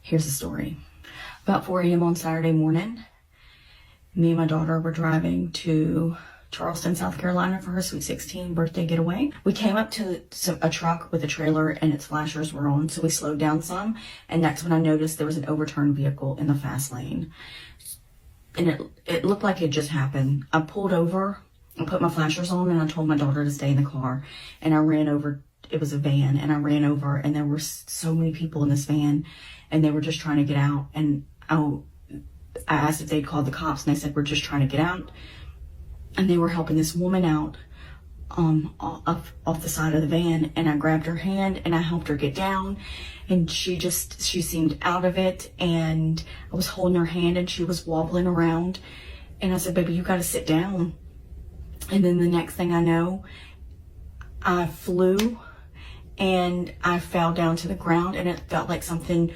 Here's the story. About 4 a.m. on Saturday morning, me and my daughter were driving to Charleston, South Carolina for her Sweet 16 birthday getaway. We came up to a truck with a trailer and its flashers were on, so we slowed down some, and that's when I noticed there was an overturned vehicle in the fast lane. And it looked like it just happened. I pulled over, I put my flashers on, and I told my daughter to stay in the car, and I ran over. It was a van, and I ran over, and there were so many people in this van, and they were just trying to get out. And I asked if they'd called the cops, and they said, we're just trying to get out. And they were helping this woman out off the side of the van, and I grabbed her hand and I helped her get down, and she seemed out of it, and I was holding her hand and she was wobbling around, and I said, baby, you got to sit down. And then the next thing I know, I flew and I fell down to the ground, and it felt like something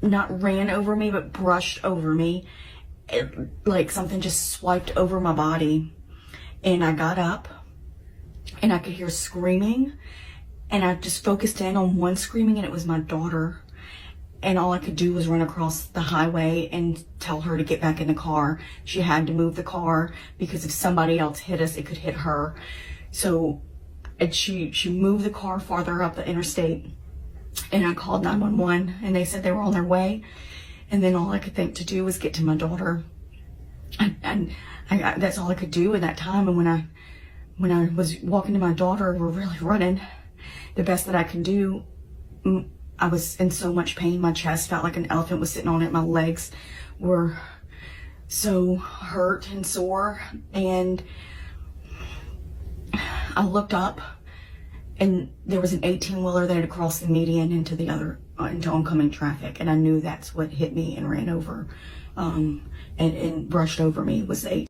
not ran over me but brushed over me. Like something just swiped over my body, and I got up and I could hear screaming, and I just focused in on one screaming, and it was my daughter, and all I could do was run across the highway and tell her to get back in the car. She had to move the car because if somebody else hit us, it could hit her. So she moved the car farther up the interstate, and I called 911, and they said they were on their way. And then all I could think to do was get to my daughter. And that's all I could do in that time. And when I was walking to my daughter, we're really running the best that I can do. I was in so much pain. My chest felt like an elephant was sitting on it. My legs were so hurt and sore. And I looked up, and there was an 18-wheeler there to cross the median into oncoming traffic, and I knew that's what hit me and ran over and brushed over me was the